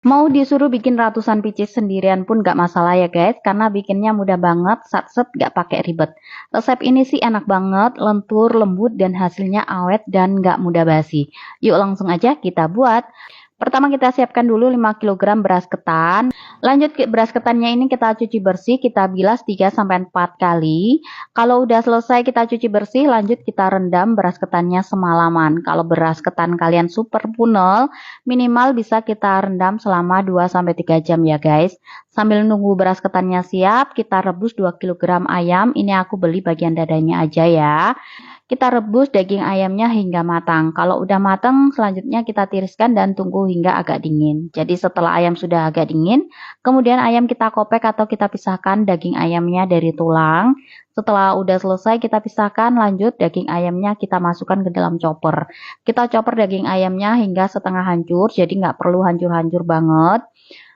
Mau disuruh bikin ratusan pieces sendirian pun gak masalah ya guys, karena bikinnya mudah banget, sat-set gak pakai ribet. Resep ini sih enak banget, lentur, lembut, dan hasilnya awet dan gak mudah basi. Yuk langsung aja kita buat. Pertama kita siapkan dulu 5 kg beras ketan. Lanjut ke beras ketannya ini kita cuci bersih, kita bilas 3-4 kali. Kalau udah selesai kita cuci bersih, lanjut kita rendam beras ketannya semalaman. Kalau beras ketan kalian super punel, minimal bisa kita rendam selama 2-3 jam ya guys. Sambil nunggu beras ketannya siap, kita rebus 2 kg ayam. Ini aku beli bagian dadanya aja ya. Kita rebus daging ayamnya hingga matang. Kalau udah matang, selanjutnya kita tiriskan dan tunggu hingga agak dingin. Jadi setelah ayam sudah agak dingin, kemudian ayam kita kopek atau kita pisahkan daging ayamnya dari tulang. Setelah udah selesai kita pisahkan, lanjut daging ayamnya kita masukkan ke dalam chopper. Kita chopper daging ayamnya hingga setengah hancur, jadi nggak perlu hancur-hancur banget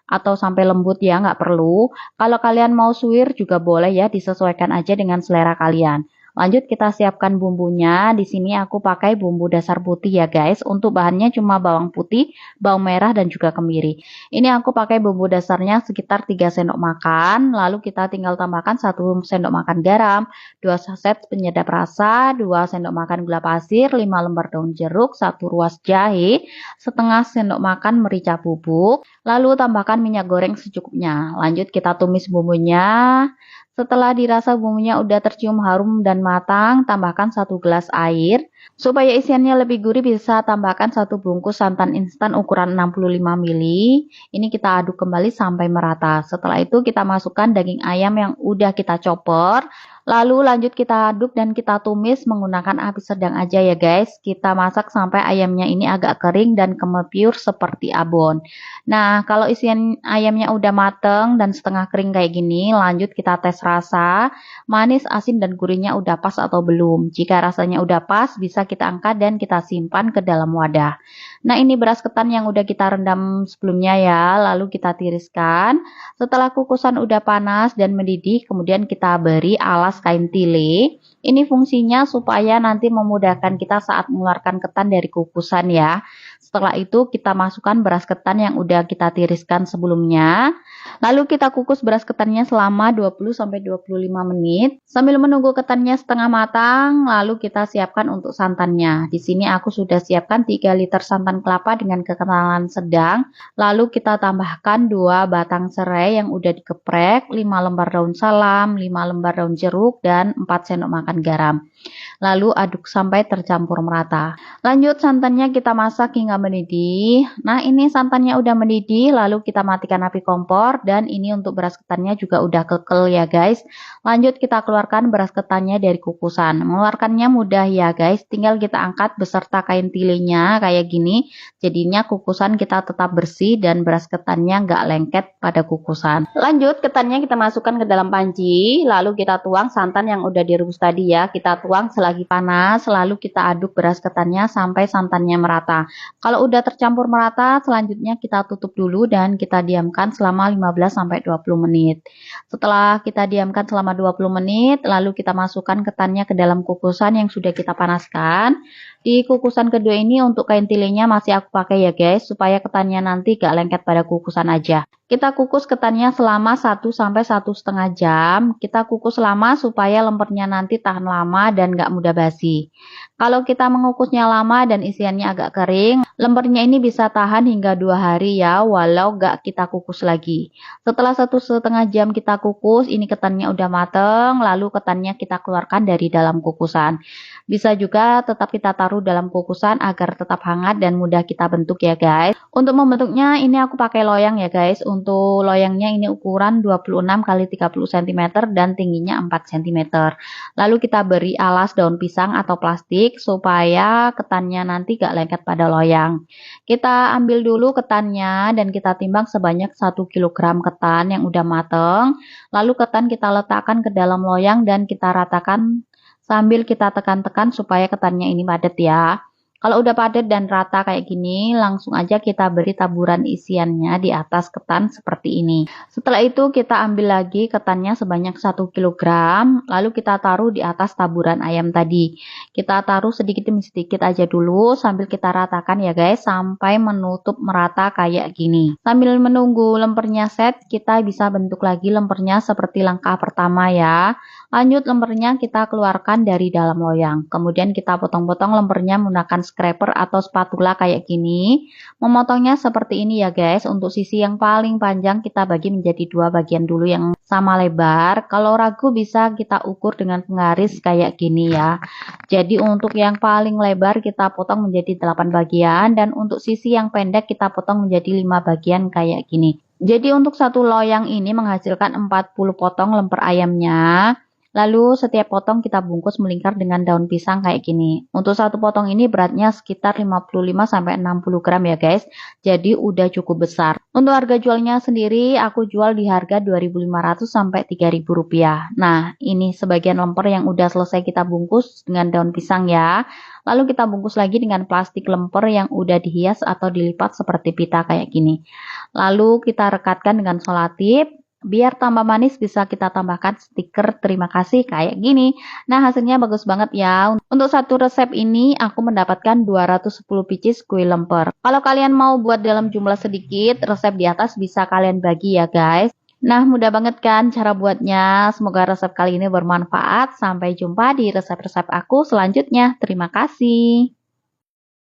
atau sampai lembut ya, nggak perlu. Kalau kalian mau suwir juga boleh ya, disesuaikan aja dengan selera kalian. Lanjut kita siapkan bumbunya. Di sini aku pakai bumbu dasar putih ya guys. Untuk bahannya cuma bawang putih, bawang merah dan juga kemiri. Ini aku pakai bumbu dasarnya sekitar 3 sendok makan. Lalu kita tinggal tambahkan 1 sendok makan garam, 2 saset penyedap rasa, 2 sendok makan gula pasir, 5 lembar daun jeruk, 1 ruas jahe, setengah sendok makan merica bubuk. Lalu tambahkan minyak goreng secukupnya. Lanjut kita tumis bumbunya. Setelah dirasa bumbunya udah tercium harum dan matang, tambahkan 1 gelas air. Supaya isiannya lebih gurih bisa tambahkan 1 bungkus santan instan ukuran 65 ml. Ini kita aduk kembali sampai merata. Setelah itu kita masukkan daging ayam yang udah kita chopper. Lalu lanjut kita aduk dan kita tumis menggunakan api sedang aja ya guys. Kita masak sampai ayamnya ini agak kering dan kemepur seperti abon. Nah, kalau isian ayamnya udah mateng dan setengah kering kayak gini, lanjut kita tes rasa, manis, asin, dan gurihnya udah pas atau belum. Jika rasanya udah pas, bisa kita angkat dan kita simpan ke dalam wadah. Nah, ini beras ketan yang udah kita rendam sebelumnya ya, lalu kita tiriskan. Setelah kukusan udah panas dan mendidih, kemudian kita beri alas kain tile. Ini fungsinya supaya nanti memudahkan kita saat mengeluarkan ketan dari kukusan ya. Setelah itu kita masukkan beras ketan yang udah kita tiriskan sebelumnya. Lalu kita kukus beras ketannya selama 20-25 menit. Sambil menunggu ketannya setengah matang, lalu kita siapkan untuk santannya. Di sini aku sudah siapkan 3 liter santan kelapa dengan kekentalan sedang. Lalu kita tambahkan 2 batang serai yang udah dikeprek, 5 lembar daun salam, 5 lembar daun jeruk, dan 4 sendok makan garam. Lalu aduk sampai tercampur merata. Lanjut santannya kita masak hingga mendidih. Nah, ini santannya udah mendidih, lalu kita matikan api kompor dan ini untuk beras ketannya juga udah kekel ya guys. Lanjut kita keluarkan beras ketannya dari kukusan. Mengeluarkannya mudah ya guys, tinggal kita angkat beserta kain tilenya kayak gini. Jadinya kukusan kita tetap bersih dan beras ketannya nggak lengket pada kukusan. Lanjut ketannya kita masukkan ke dalam panci, lalu kita tuang santan yang udah direbus tadi ya. Kita tuang selagi panas, lalu kita aduk beras ketannya sampai santannya merata. Kalau udah tercampur merata, selanjutnya kita tutup dulu dan kita diamkan selama 15-20 menit. Setelah kita diamkan selama 20 menit, lalu kita masukkan ketannya ke dalam kukusan yang sudah kita panaskan. Di kukusan kedua ini untuk kain tilenya masih aku pakai ya guys, supaya ketannya nanti gak lengket pada kukusan aja. Kita kukus ketannya selama 1-1,5 jam. Kita kukus lama supaya lempernya nanti tahan lama dan gak mudah basi. Kalau kita mengukusnya lama dan isiannya agak kering, lempernya ini bisa tahan hingga 2 hari ya, walau gak kita kukus lagi. Setelah 1,5 jam kita kukus, ini ketannya udah mateng, lalu ketannya kita keluarkan dari dalam kukusan. Bisa juga tetap kita taruh dalam kukusan agar tetap hangat dan mudah kita bentuk ya guys. Untuk membentuknya ini aku pakai loyang ya guys. Untuk loyangnya ini ukuran 26 x 30 cm dan tingginya 4 cm. Lalu kita beri alas daun pisang atau plastik supaya ketannya nanti gak lengket pada loyang. Kita ambil dulu ketannya dan kita timbang sebanyak 1 kg ketan yang udah mateng. Lalu ketan kita letakkan ke dalam loyang dan kita ratakan sambil kita tekan-tekan supaya ketannya ini padat ya. Kalau udah padat dan rata kayak gini, langsung aja kita beri taburan isiannya di atas ketan seperti ini. Setelah itu kita ambil lagi ketannya sebanyak 1 kg, lalu kita taruh di atas taburan ayam tadi. Kita taruh sedikit demi sedikit aja dulu sambil kita ratakan ya guys, sampai menutup merata kayak gini. Sambil menunggu lempernya set, kita bisa bentuk lagi lempernya seperti langkah pertama ya. Lanjut lempernya kita keluarkan dari dalam loyang. Kemudian kita potong-potong lempernya menggunakan scraper atau spatula kayak gini. Memotongnya seperti ini ya guys. Untuk sisi yang paling panjang kita bagi menjadi 2 bagian dulu yang sama lebar. Kalau ragu bisa kita ukur dengan penggaris kayak gini ya. Jadi untuk yang paling lebar kita potong menjadi 8 bagian dan untuk sisi yang pendek kita potong menjadi 5 bagian kayak gini. Jadi untuk satu loyang ini menghasilkan 40 potong lemper ayamnya. Lalu setiap potong kita bungkus melingkar dengan daun pisang kayak gini. Untuk satu potong ini beratnya sekitar 55-60 gram ya guys. Jadi udah cukup besar. Untuk harga jualnya sendiri aku jual di harga 2.500 sampai 3.000 rupiah. Nah ini sebagian lemper yang udah selesai kita bungkus dengan daun pisang ya. Lalu kita bungkus lagi dengan plastik lemper yang udah dihias atau dilipat seperti pita kayak gini. Lalu kita rekatkan dengan selotip. Biar tambah manis bisa kita tambahkan stiker terima kasih kayak gini. Nah hasilnya bagus banget ya. Untuk satu resep ini aku mendapatkan 210 pieces kue lemper. Kalau kalian mau buat dalam jumlah sedikit, resep di atas bisa kalian bagi ya guys. Nah mudah banget kan cara buatnya. Semoga resep kali ini bermanfaat. Sampai jumpa di resep-resep aku selanjutnya. Terima kasih.